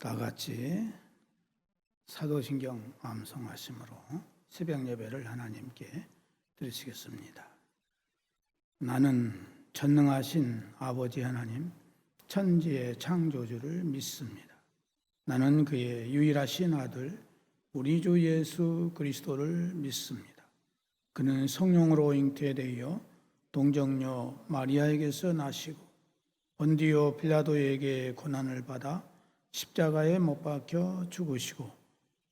다 같이 사도신경 암송하심으로 새벽 예배를 하나님께 드리시겠습니다. 나는 전능하신 아버지 하나님, 천지의 창조주를 믿습니다. 나는 그의 유일하신 아들, 우리 주 예수 그리스도를 믿습니다. 그는 성령으로 잉태되어 동정녀 마리아에게서 나시고 본디오 빌라도에게 고난을 받아 십자가에 못 박혀 죽으시고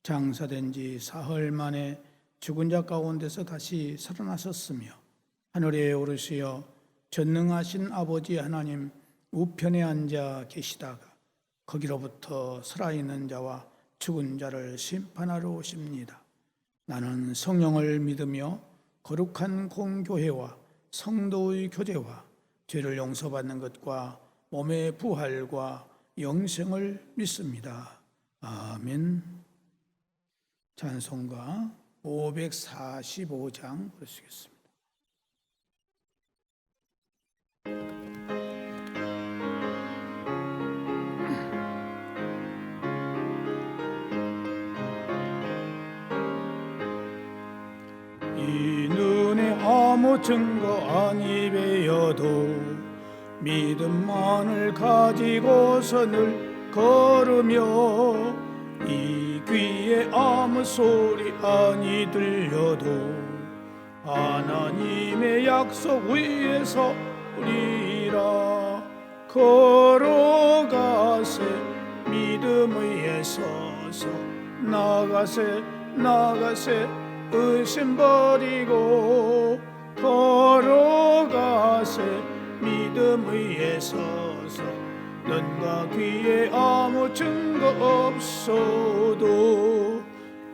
장사된 지 사흘 만에 죽은 자 가운데서 다시 살아나셨으며 하늘에 오르시어 전능하신 아버지 하나님 우편에 앉아 계시다가 거기로부터 살아있는 자와 죽은 자를 심판하러 오십니다. 나는 성령을 믿으며 거룩한 공교회와 성도의 교제와 죄를 용서받는 것과 몸의 부활과 영생을 믿습니다. 아멘. 찬송가 545장 부르시겠습니다. 이 눈에 아무 증거 아니 배여도 믿음만을 가지고서 늘 걸으며 이 귀에 아무 소리 아니 들려도 하나님의 약속 위에 서리라. 걸어가세 믿음 위에 서서 나가세 의심 버리고 걸어가세 믿음 위에 서서 눈과 귀에 아무 증거 없어도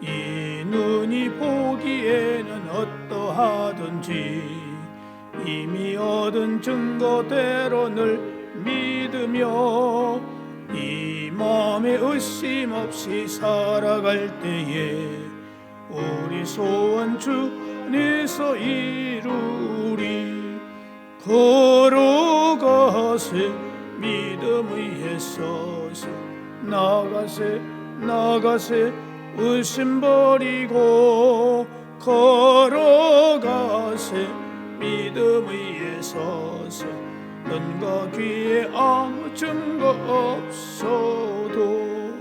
이 눈이 보기에는 어떠하든지 이미 얻은 증거대로 늘 믿으며 이 마음에 의심 없이 살아갈 때에 우리 소원 주 안에서 이루리. 걸어가세 믿음 위에 서서 나가세 의심 버리고 걸어가세 믿음 위에 서서 눈과 귀에 아무 증거 없어도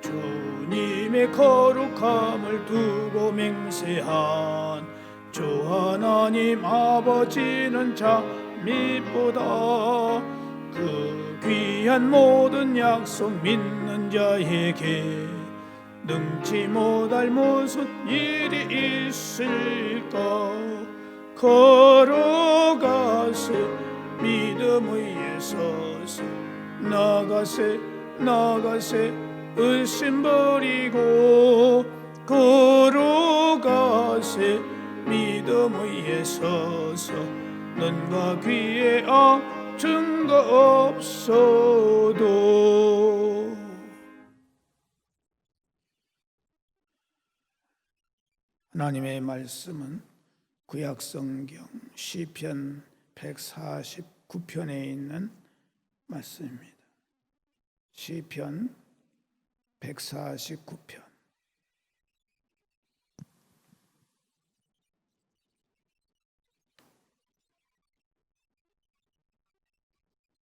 주님의 거룩함을 두고 맹세한 주 하나님 아버지는 참 이쁘다. 그 귀한 모든 약속 믿는 자에게 능치 못할 무슨 일이 있을까. 걸어가세 믿음 위에 서서 나가세 의심 버리고 걸어가세 믿음 위에 서서 눈과 귀에 아무 증거 없어도. 하나님의 말씀은 구약성경 시편 149편에 있는 말씀입니다. 시편 149편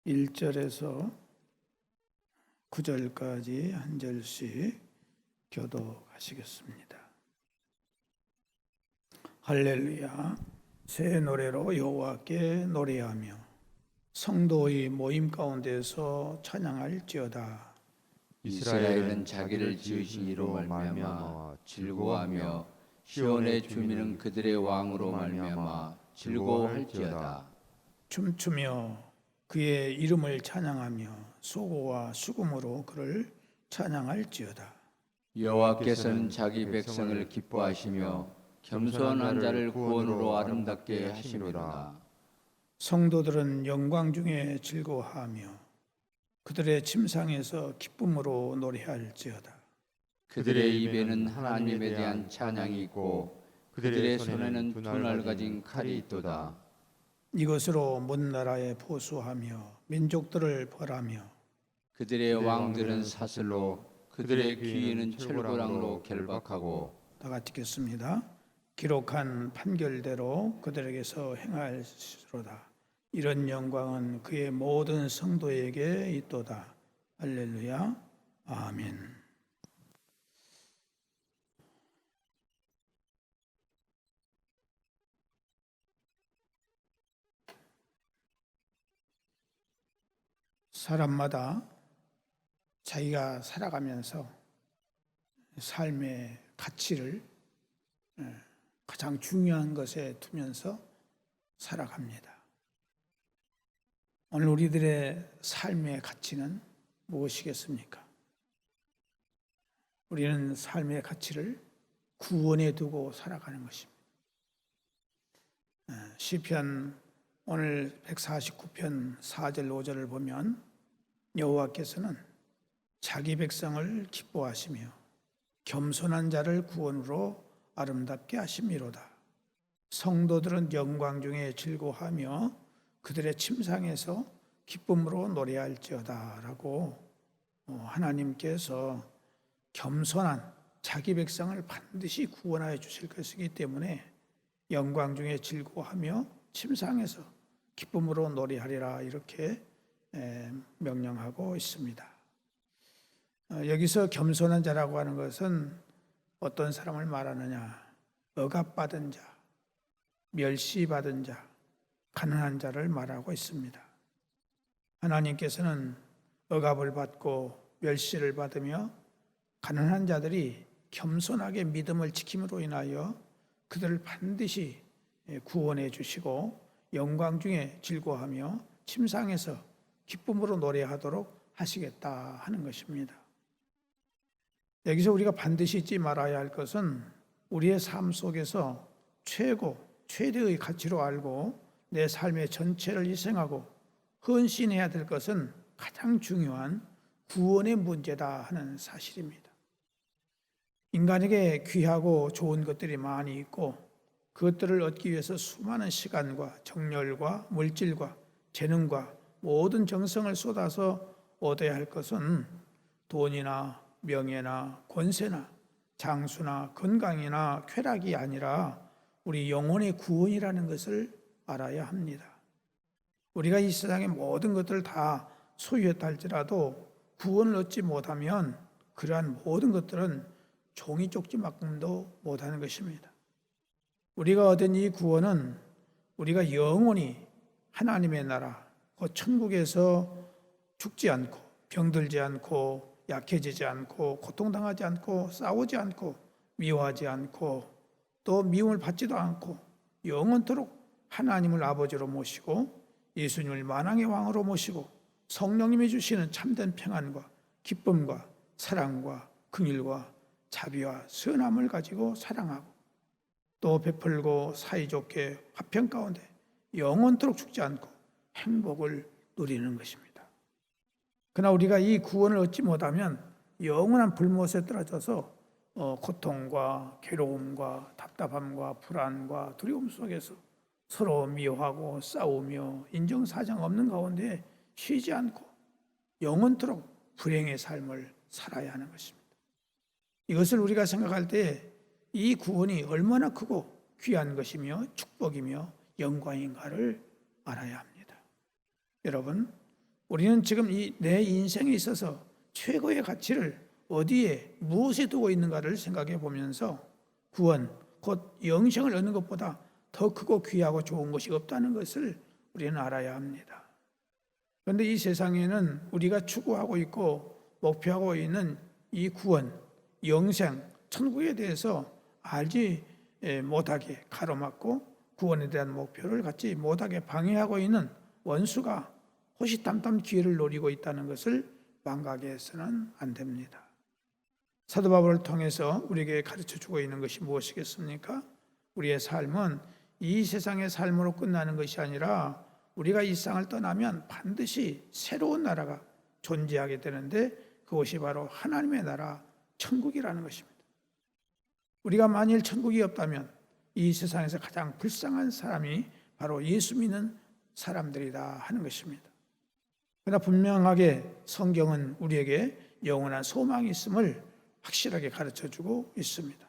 1절에서 9절까지 한 절씩 교독하시겠습니다. 할렐루야. 새 노래로 여호와께 노래하며 성도의 모임 가운데서 찬양할지어다. 이스라엘은 자기를 지으신 이로 말미암아 즐거워하며 시온의 주민은 그들의 왕으로 말미암아 즐거워할지어다. 춤추며 그의 이름을 찬양하며 소고와 수금으로 그를 찬양할지어다. 여호와께서는 자기 백성을 기뻐하시며 겸손한 자를 구원으로 아름답게 하시노라. 성도들은 영광 중에 즐거워하며 그들의 침상에서 기쁨으로 노래할지어다. 그들의 입에는 하나님에 대한 찬양이 있고 그들의 손에는 두 날 가진 칼이 있도다. 이것으로 먼 나라에 보수하며 민족들을 벌하며 그들의 왕들은 사슬로 그들의 귀인은 철고랑으로 결박하고. 다 같이 읽겠습니다. 기록한 판결대로 그들에게서 행할시로다. 이런 영광은 그의 모든 성도에게 있도다. 할렐루야. 아멘. 사람마다 자기가 살아가면서 삶의 가치를 가장 중요한 것에 두면서 살아갑니다. 오늘 우리들의 삶의 가치는 무엇이겠습니까? 우리는 삶의 가치를 구원에 두고 살아가는 것입니다. 시편 오늘 149편 4절 5절을 보면 여호와께서는 자기 백성을 기뻐하시며 겸손한 자를 구원으로 아름답게 하심이로다. 성도들은 영광 중에 즐거워하며 그들의 침상에서 기쁨으로 노래할지어다 라고 하나님께서 겸손한 자기 백성을 반드시 구원하여 주실 것이기 때문에 영광 중에 즐거워하며 침상에서 기쁨으로 노래하리라 이렇게 명령하고 있습니다. 여기서 겸손한 자라고 하는 것은 어떤 사람을 말하느냐? 억압받은 자, 멸시받은 자, 가난한 자를 말하고 있습니다. 하나님께서는 억압을 받고 멸시를 받으며 가난한 자들이 겸손하게 믿음을 지킴으로 인하여 그들을 반드시 구원해 주시고 영광 중에 즐거워하며 침상에서 기쁨으로 노래하도록 하시겠다 하는 것입니다. 여기서 우리가 반드시 잊지 말아야 할 것은 우리의 삶 속에서 최대의 가치로 알고 내 삶의 전체를 희생하고 헌신해야 될 것은 가장 중요한 구원의 문제다 하는 사실입니다. 인간에게 귀하고 좋은 것들이 많이 있고 그것들을 얻기 위해서 수많은 시간과 정열과 물질과 재능과 모든 정성을 쏟아서 얻어야 할 것은 돈이나 명예나 권세나 장수나 건강이나 쾌락이 아니라 우리 영혼의 구원이라는 것을 알아야 합니다. 우리가 이 세상의 모든 것들을 다 소유했다 할지라도 구원을 얻지 못하면 그러한 모든 것들은 종이 쪽지만큼도 못하는 것입니다. 우리가 얻은 이 구원은 우리가 영원히 하나님의 나라, 그 천국에서 죽지 않고 병들지 않고 약해지지 않고 고통당하지 않고 싸우지 않고 미워하지 않고 또 미움을 받지도 않고 영원토록 하나님을 아버지로 모시고 예수님을 만왕의 왕으로 모시고 성령님이 주시는 참된 평안과 기쁨과 사랑과 긍휼과 자비와 선함을 가지고 사랑하고 또 베풀고 사이좋게 화평 가운데 영원토록 죽지 않고 행복을 누리는 것입니다. 그러나 우리가 이 구원을 얻지 못하면 영원한 불못에 떨어져서 고통과 괴로움과 답답함과 불안과 두려움 속에서 서로 미워하고 싸우며 인정사정 없는 가운데 쉬지 않고 영원토록 불행의 삶을 살아야 하는 것입니다. 이것을 우리가 생각할 때 이 구원이 얼마나 크고 귀한 것이며 축복이며 영광인가를 알아야 합니다. 여러분, 우리는 지금 내 인생에 있어서 최고의 가치를 어디에 무엇에 두고 있는가를 생각해 보면서 구원, 곧 영생을 얻는 것보다 더 크고 귀하고 좋은 것이 없다는 것을 우리는 알아야 합니다. 그런데 이 세상에는 우리가 추구하고 있고 목표하고 있는 이 구원, 영생, 천국에 대해서 알지 못하게 가로막고 구원에 대한 목표를 갖지 못하게 방해하고 있는 원수가 호시탐탐 기회를 노리고 있다는 것을 망각해서는 안 됩니다. 사도 바울을 통해서 우리에게 가르쳐주고 있는 것이 무엇이겠습니까? 우리의 삶은 이 세상의 삶으로 끝나는 것이 아니라 우리가 이 세상을 떠나면 반드시 새로운 나라가 존재하게 되는데 그것이 바로 하나님의 나라, 천국이라는 것입니다. 우리가 만일 천국이 없다면 이 세상에서 가장 불쌍한 사람이 바로 예수 믿는 사람들이다 하는 것입니다. 그러나 분명하게 성경은 우리에게 영원한 소망이 있음을 확실하게 가르쳐주고 있습니다.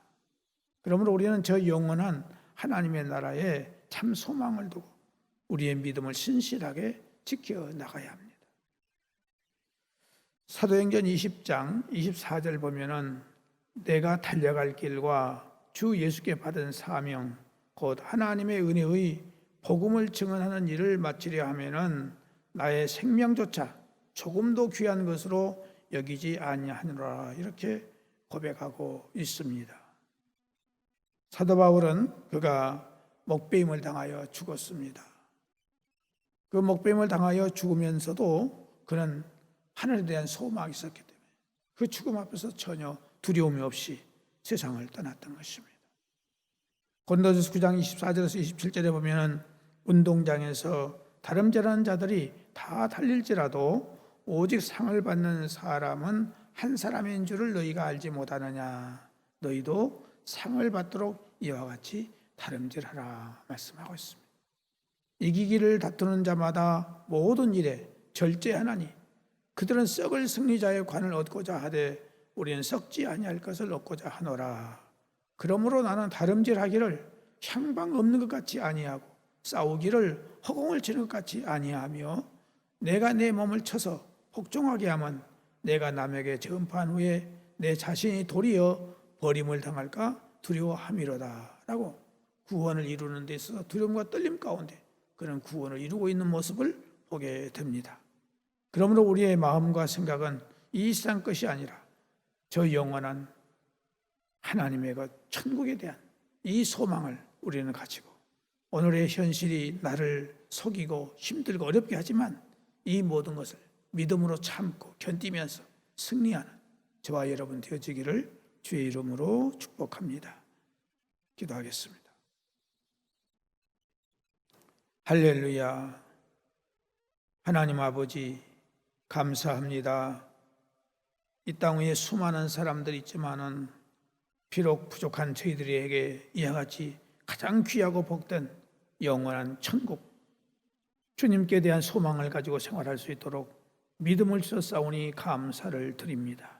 그러므로 우리는 저 영원한 하나님의 나라에 참 소망을 두고 우리의 믿음을 신실하게 지켜나가야 합니다. 사도행전 20장 24절 보면은 내가 달려갈 길과 주 예수께 받은 사명 곧 하나님의 은혜의 복음을 증언하는 일을 마치려 하면은 나의 생명조차 조금도 귀한 것으로 여기지 아니하노라 이렇게 고백하고 있습니다. 사도 바울은 그가 목배임을 당하여 죽었습니다. 그 목배임을 당하여 죽으면서도 그는 하늘에 대한 소망이 있었기 때문에 그 죽음 앞에서 전혀 두려움이 없이 세상을 떠났던 것입니다. 고린도전서 9장 24절에서 27절에 보면 운동장에서 다름질하는 자들이 다 달릴지라도 오직 상을 받는 사람은 한 사람인 줄을 너희가 알지 못하느냐. 너희도 상을 받도록 이와 같이 다름질하라 말씀하고 있습니다. 이기기를 다투는 자마다 모든 일에 절제하나니 그들은 썩을 승리자의 관을 얻고자 하되 우리는 썩지 아니할 것을 얻고자 하노라. 그러므로 나는 다름질하기를 향방 없는 것 같이 아니하고 싸우기를 허공을 치는 것 같이 아니하며 내가 내 몸을 쳐서 복종하게 하면 내가 남에게 전파한 후에 내 자신이 도리어 버림을 당할까 두려워함이로다 라고 구원을 이루는 데 있어서 두려움과 떨림 가운데 그런 구원을 이루고 있는 모습을 보게 됩니다. 그러므로 우리의 마음과 생각은 이 세상 것이 아니라 저 영원한 하나님의 것 천국에 대한 이 소망을 우리는 가지고 오늘의 현실이 나를 속이고 힘들고 어렵게 하지만 이 모든 것을 믿음으로 참고 견디면서 승리하는 저와 여러분 되어지기를 주의 이름으로 축복합니다. 기도하겠습니다. 할렐루야. 하나님 아버지 감사합니다. 이 땅 위에 수많은 사람들이 있지만은 비록 부족한 저희들에게 이와 같이 가장 귀하고 복된 영원한 천국 주님께 대한 소망을 가지고 생활할 수 있도록 믿음을 주셔 싸우니 감사를 드립니다.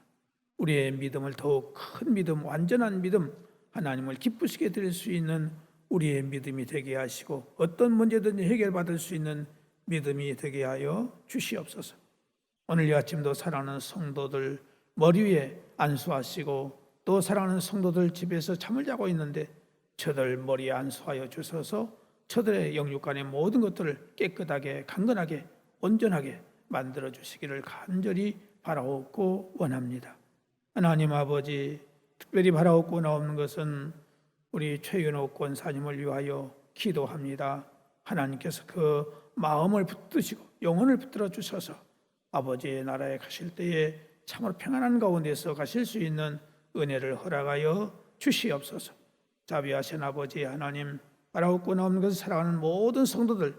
우리의 믿음을 더욱 큰 믿음, 완전한 믿음, 하나님을 기쁘시게 드릴 수 있는 우리의 믿음이 되게 하시고 어떤 문제든지 해결받을 수 있는 믿음이 되게 하여 주시옵소서. 오늘 이 아침도 사랑하는 성도들 머리 위에 안수하시고 또 사랑하는 성도들 집에서 잠을 자고 있는데 저들 머리에 안수하여 주셔서 저들의 영육간의 모든 것들을 깨끗하게 강건하게 온전하게 만들어 주시기를 간절히 바라옵고 원합니다. 하나님 아버지 특별히 바라옵고 나오는 것은 우리 최윤호 권사님을 위하여 기도합니다. 하나님께서 그 마음을 붙드시고 영혼을 붙들어 주셔서 아버지의 나라에 가실 때에 참으로 평안한 가운데서 가실 수 있는 은혜를 허락하여 주시옵소서. 자비하신 아버지 하나님 바라옵고 나오는 것을 사랑하는 모든 성도들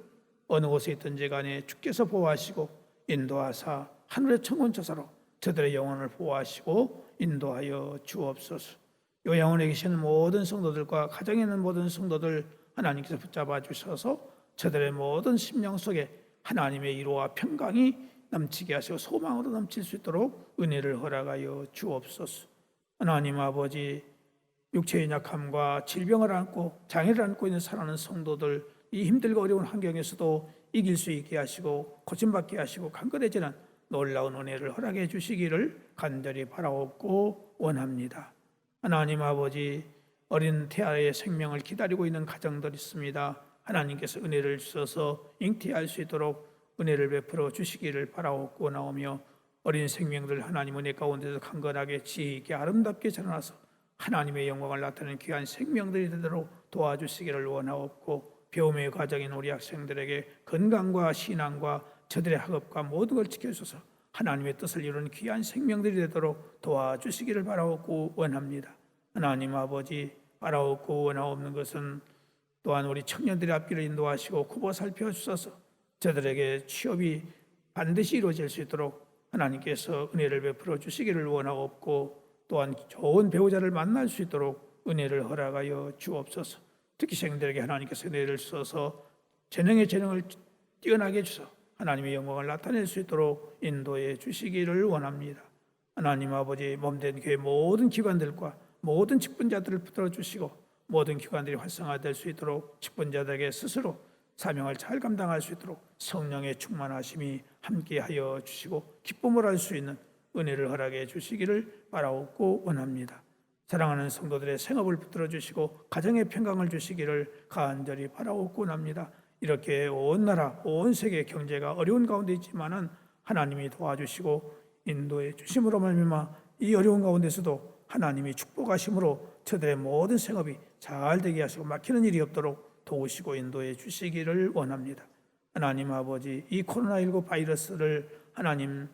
어느 곳에 있든지 간에 주께서 보호하시고 인도하사 하늘의 천군처사로 저들의 영혼을 보호하시고 인도하여 주옵소서. 요양원에 계시는 모든 성도들과 가정에 있는 모든 성도들 하나님께서 붙잡아 주셔서 저들의 모든 심령 속에 하나님의 위로와 평강이 넘치게 하시고 소망으로 넘칠 수 있도록 은혜를 허락하여 주옵소서. 하나님 아버지 육체의 약함과 질병을 안고 장애를 안고 있는 사랑하는 성도들 이 힘들고 어려운 환경에서도 이길 수 있게 하시고 고침받게 하시고 강건해지는 놀라운 은혜를 허락해 주시기를 간절히 바라옵고 원합니다. 하나님 아버지 어린 태아의 생명을 기다리고 있는 가정들 있습니다. 하나님께서 은혜를 주셔서 잉태할 수 있도록 은혜를 베풀어 주시기를 바라옵고 나오며 어린 생명들 하나님 은혜 가운데서 강건하게 지혜 있게 아름답게 자라나서 하나님의 영광을 나타내는 귀한 생명들이 되도록 도와주시기를 원하옵고 배움의 과정인 우리 학생들에게 건강과 신앙과 저들의 학업과 모든 걸 지켜주셔서 하나님의 뜻을 이루는 귀한 생명들이 되도록 도와주시기를 바라옵고 원합니다. 하나님 아버지 바라옵고 원하옵는 것은 또한 우리 청년들의 앞길을 인도하시고 굽어 살펴주셔서 저들에게 취업이 반드시 이루어질 수 있도록 하나님께서 은혜를 베풀어 주시기를 원하옵고 또한 좋은 배우자를 만날 수 있도록 은혜를 허락하여 주옵소서. 특히 생들에게 하나님께서 은혜를 주셔서 재능의 재능을 뛰어나게 해주셔서 하나님의 영광을 나타낼 수 있도록 인도해 주시기를 원합니다. 하나님 아버지, 몸된 교회 모든 기관들과 모든 직분자들을 붙들어 주시고 모든 기관들이 활성화될 수 있도록 직분자들에게 스스로 사명을 잘 감당할 수 있도록 성령의 충만하심이 함께하여 주시고 기쁨을 할 수 있는 은혜를 허락해 주시기를 바라옵고 원합니다. 사랑하는 성도들의 생업을 붙들어 주시고 가정의 평강을 주시기를 간절히 바라옵고 원합니다. 이렇게 온 나라, 온 세계 경제가 어려운 가운데 있지만은 하나님이 도와주시고 인도해 주심으로 말미암아 이 어려운 가운데서도 하나님이 축복하심으로 저들의 모든 생업이 잘 되게 하시고 막히는 일이 없도록 도우시고 인도해 주시기를 원합니다. 하나님 아버지, 이 코로나19 바이러스를 하나님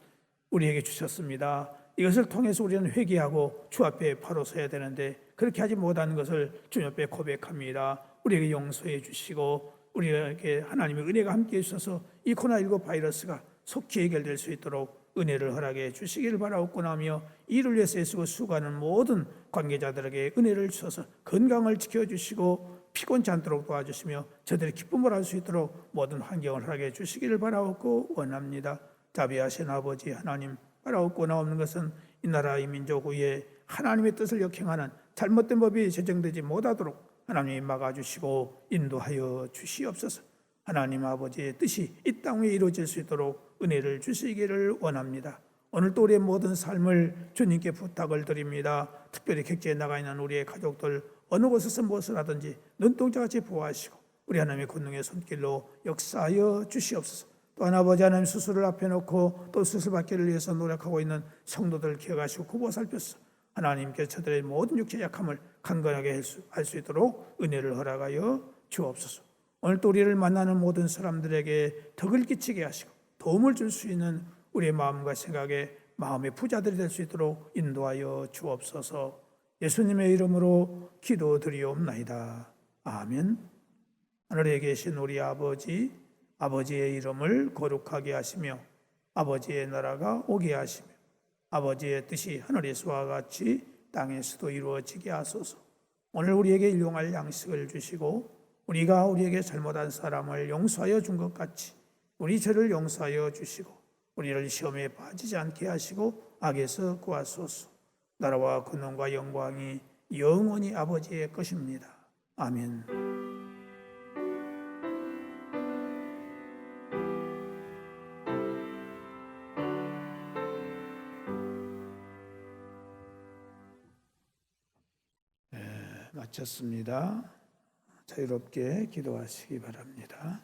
우리에게 주셨습니다. 이것을 통해서 우리는 회개하고 주 앞에 바로 서야 되는데 그렇게 하지 못하는 것을 주님 앞에 고백합니다. 우리에게 용서해 주시고 우리에게 하나님의 은혜가 함께해 주셔서 이 코로나19 바이러스가 속히 해결될 수 있도록 은혜를 허락해 주시기를 바라옵고 나며 이를 위해서 애쓰고 수고하는 모든 관계자들에게 은혜를 주셔서 건강을 지켜주시고 피곤치 않도록 도와주시며 저들의 기쁨을 할 수 있도록 모든 환경을 허락해 주시기를 바라옵고 원합니다. 자비하신 아버지 하나님, 바라옵고 나오는 것은 이 나라 이 민족 위에 하나님의 뜻을 역행하는 잘못된 법이 제정되지 못하도록 하나님이 막아주시고 인도하여 주시옵소서. 하나님 아버지의 뜻이 이 땅 위에 이루어질 수 있도록 은혜를 주시기를 원합니다. 오늘도 우리의 모든 삶을 주님께 부탁을 드립니다. 특별히 객지에 나가 있는 우리의 가족들 어느 곳에서 무엇을 하든지 눈동자같이 보호하시고 우리 하나님의 권능의 손길로 역사하여 주시옵소서. 또한 아버지 하나님, 수술을 앞에 놓고 또 수술 받기를 위해서 노력하고 있는 성도들을 기억하시고 굽어 살펴서 하나님께서 저들의 모든 육체 약함을 강건하게 할 수 있도록 은혜를 허락하여 주옵소서. 오늘 또 우리를 만나는 모든 사람들에게 덕을 끼치게 하시고 도움을 줄 수 있는 우리의 마음과 생각에 마음의 부자들이 될 수 있도록 인도하여 주옵소서. 예수님의 이름으로 기도드리옵나이다. 아멘. 하늘에 계신 우리 아버지, 아버지의 이름을 거룩하게 하시며 아버지의 나라가 오게 하시며 아버지의 뜻이 하늘에서와 같이 땅에서도 이루어지게 하소서. 오늘 우리에게 일용할 양식을 주시고 우리가 우리에게 잘못한 사람을 용서하여 준 것 같이 우리 죄를 용서하여 주시고 우리를 시험에 빠지지 않게 하시고 악에서 구하소서. 나라와 권능과 영광이 영원히 아버지의 것입니다. 아멘. 마쳤습니다. 자유롭게 기도하시기 바랍니다.